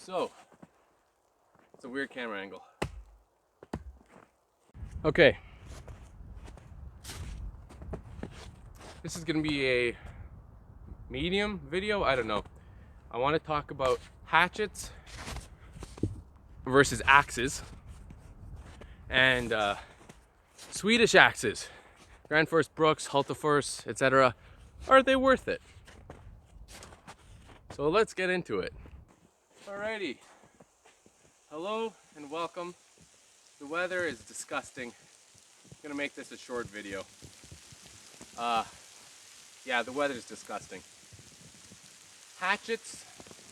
So, it's a weird camera angle. Okay. This is gonna be a medium video, I don't know. I wanna talk about hatchets versus axes and Swedish axes. Granfors, Brooks, Hultafors, etc. Are they worth it? So let's get into it. Alrighty. Hello and welcome. The weather is disgusting. I'm gonna make this a short video. Yeah, the weather is disgusting. Hatchets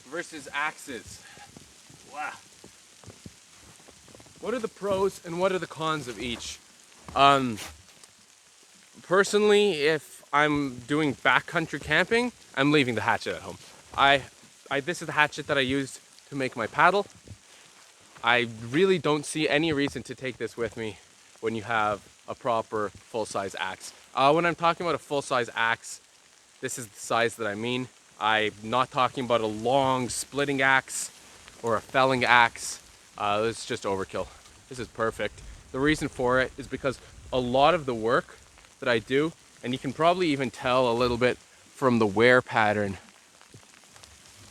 versus axes. Wow. What are the pros and what are the cons of each? Personally, if I'm doing backcountry camping, I'm leaving the hatchet at home. This is the hatchet that I use to make my paddle. I really don't see any reason to take this with me when you have a proper full-size axe. When I'm talking about a full-size axe, this is the size that I mean. I'm not talking about a long splitting axe or a felling axe. It's just overkill. This is perfect. The reason for it is because a lot of the work that I do, and you can probably even tell a little bit from the wear pattern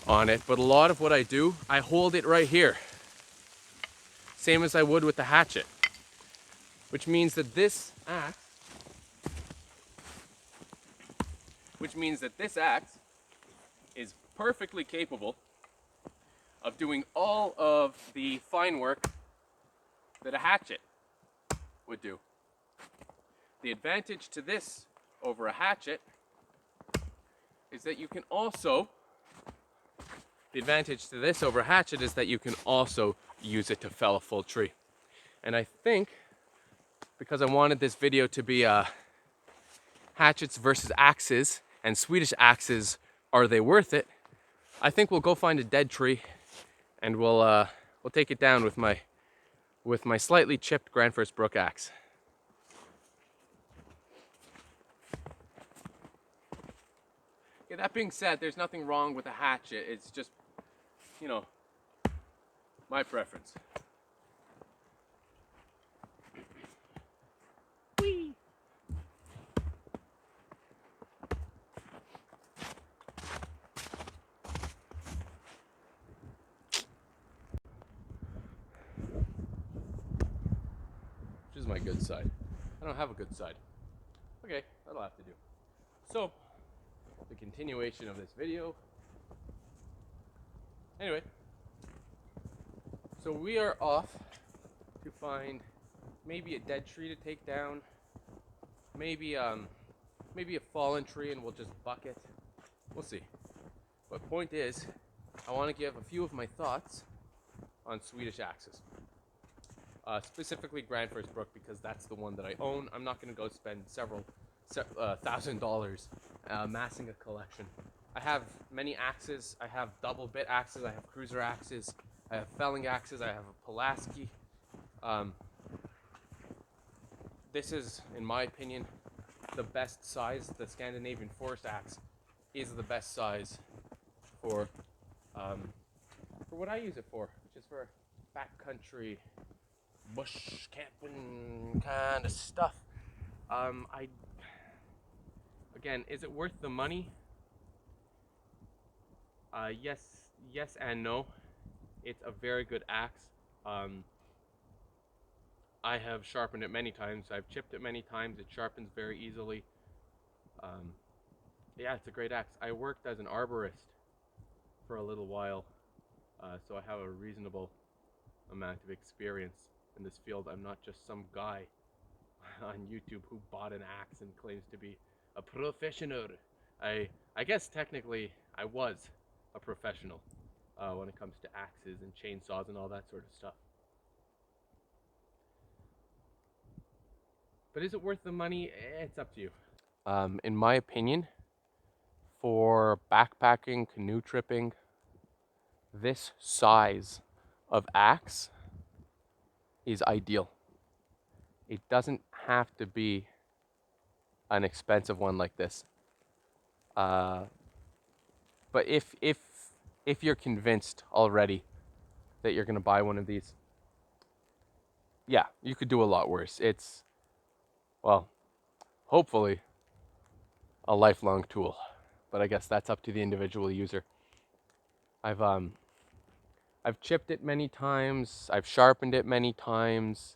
on it, but a lot of what I do, I hold it right here. Same as I would with the hatchet. Which means that this axe is perfectly capable of doing all of the fine work that a hatchet would do. The advantage to this over a hatchet is that you can also use it to fell a full tree. And I think, because I wanted this video to be hatchets versus axes and Swedish axes, are they worth it? I think we'll go find a dead tree and we'll take it down with my slightly chipped Granfors Brook axe. Okay, that being said, there's nothing wrong with a hatchet. It's just, you know, my preference. Whee! Which is my good side. I don't have a good side. Okay, that'll have to do. So, the continuation of this video. Anyway, so we are off to find maybe a dead tree to take down, maybe a fallen tree, and we'll just buck it. We'll see. But point is, I want to give a few of my thoughts on Swedish axes. Specifically Granfors Brook, because that's the one that I own. I'm not going to go spend several $1,000 amassing a collection. I have many axes. I have double bit axes. I have cruiser axes. I have felling axes. I have a Pulaski. This is, in my opinion, the best size. The Scandinavian forest axe is the best size for what I use it for, which is for backcountry bush camping kind of stuff. Again, is it worth the money? Yes and no. It's a very good axe. I have sharpened it many times. I've chipped it many times. It sharpens very easily. Yeah, it's a great axe. I worked as an arborist for a little while, so I have a reasonable amount of experience in this field. I'm not just some guy on YouTube who bought an axe and claims to be a professional. I guess technically I was a professional when it comes to axes and chainsaws and all that sort of stuff. But is it worth the money? It's up to you. In my opinion, for backpacking, canoe tripping, this size of axe is ideal. It doesn't have to be an expensive one like this. But if you're convinced already that you're gonna buy one of these. Yeah, you could do a lot worse. It's, well, hopefully a lifelong tool, but I guess that's up to the individual user. I've chipped it many times. I've sharpened it many times.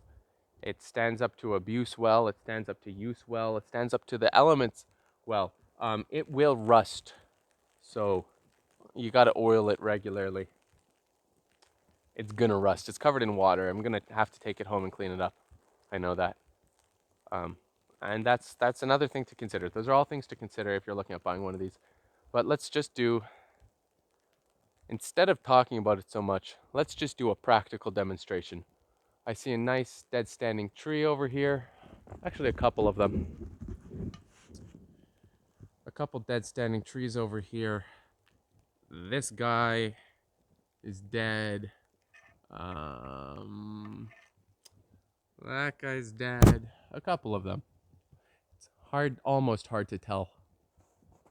It stands up to abuse well. It stands up to use well. It stands up to the elements well. It will rust, so you got to oil it regularly. It's gonna rust. It's covered in water. I'm gonna have to take it home and clean it up. I know that. And that's another thing to consider. Those are all things to consider if you're looking at buying one of these. But let's just do, instead of talking about it so much, let's just do a practical demonstration. I see a nice dead standing tree over here. Actually, a couple of them. A couple dead standing trees over here. This guy is dead. That guy's dead. A couple of them. It's hard, almost hard to tell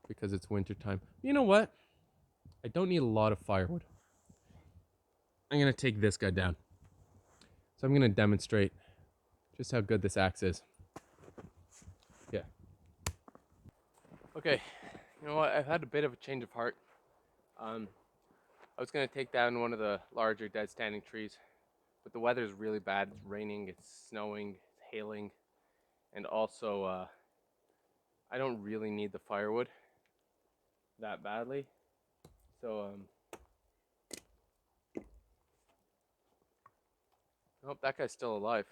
because it's wintertime. You know what? I don't need a lot of firewood. I'm gonna take this guy down. So I'm gonna demonstrate just how good this axe is. Yeah. Okay, you know what? I've had a bit of a change of heart. I was gonna take down one of the larger dead standing trees, but the weather is really bad. It's raining, it's snowing, it's hailing, and also I don't really need the firewood that badly. So oh, that guy's still alive.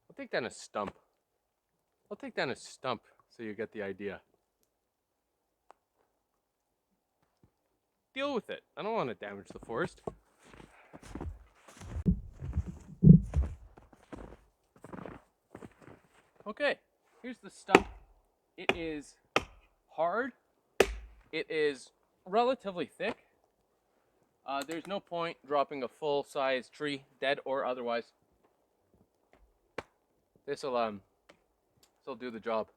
I'll take down a stump. I'll take down a stump so you get the idea. Deal with it. I don't want to damage the forest. Okay, here's the stump. It is hard. It is relatively thick. There's no point dropping a full-size tree, dead or otherwise. This'll do the job.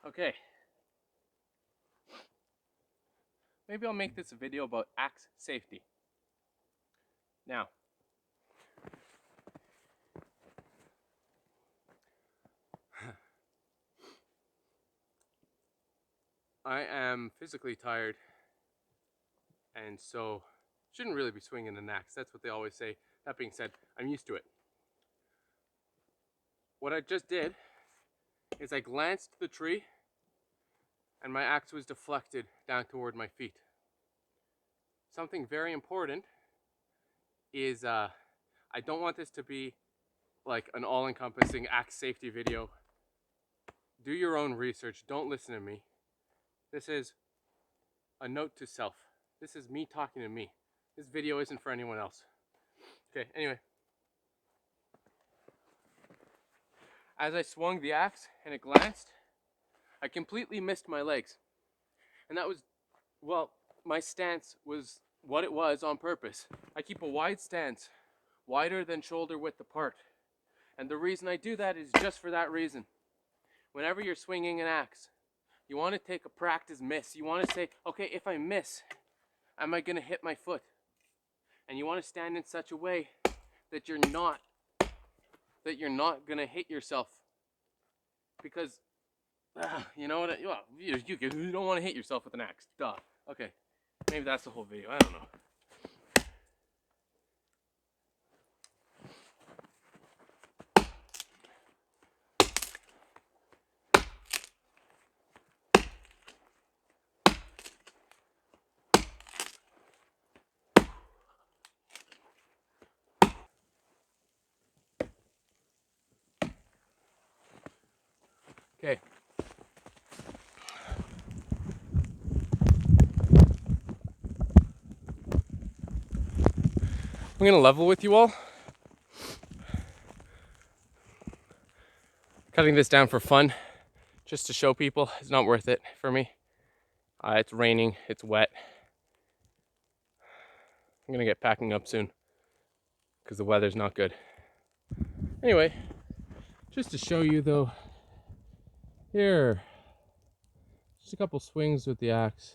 Okay. Maybe I'll make this a video about axe safety. Now, I am physically tired, and so shouldn't really be swinging an axe. That's what they always say. That being said, I'm used to it. What I just did is I glanced at the tree, and my axe was deflected down toward my feet. Something very important is I don't want this to be like an all-encompassing axe safety video. Do your own research. Don't listen to me. This is a note to self. This is me talking to me. This video isn't for anyone else. Okay, anyway. As I swung the axe and it glanced, I completely missed my legs. And that was, well, my stance was what it was on purpose. I keep a wide stance, wider than shoulder width apart. And the reason I do that is just for that reason. Whenever you're swinging an axe, you want to take a practice miss. You want to say, okay, if I miss, am I going to hit my foot? And you want to stand in such a way that you're not going to hit yourself. Because, you know what? You don't want to hit yourself with an axe. Duh. Okay. Maybe that's the whole video. I don't know. Okay. I'm going to level with you all. Cutting this down for fun, just to show people, it's not worth it for me. It's raining, it's wet. I'm going to get packing up soon. because the weather's not good. Anyway, just to show you though, here, just a couple swings with the axe.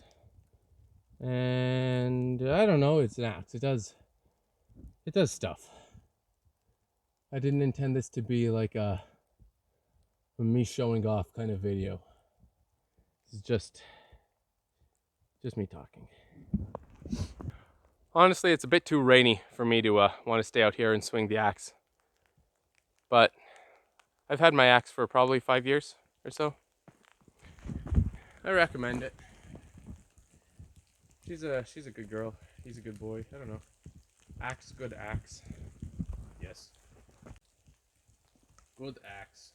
And I don't know, it's an axe. It does stuff. I didn't intend this to be like a me showing off kind of video. This is just me talking. Honestly, it's a bit too rainy for me to want to stay out here and swing the axe. But I've had my axe for probably 5 years or so. I recommend it. She's a good girl. He's a good boy. I don't know. Axe, good axe. Yes. Good axe.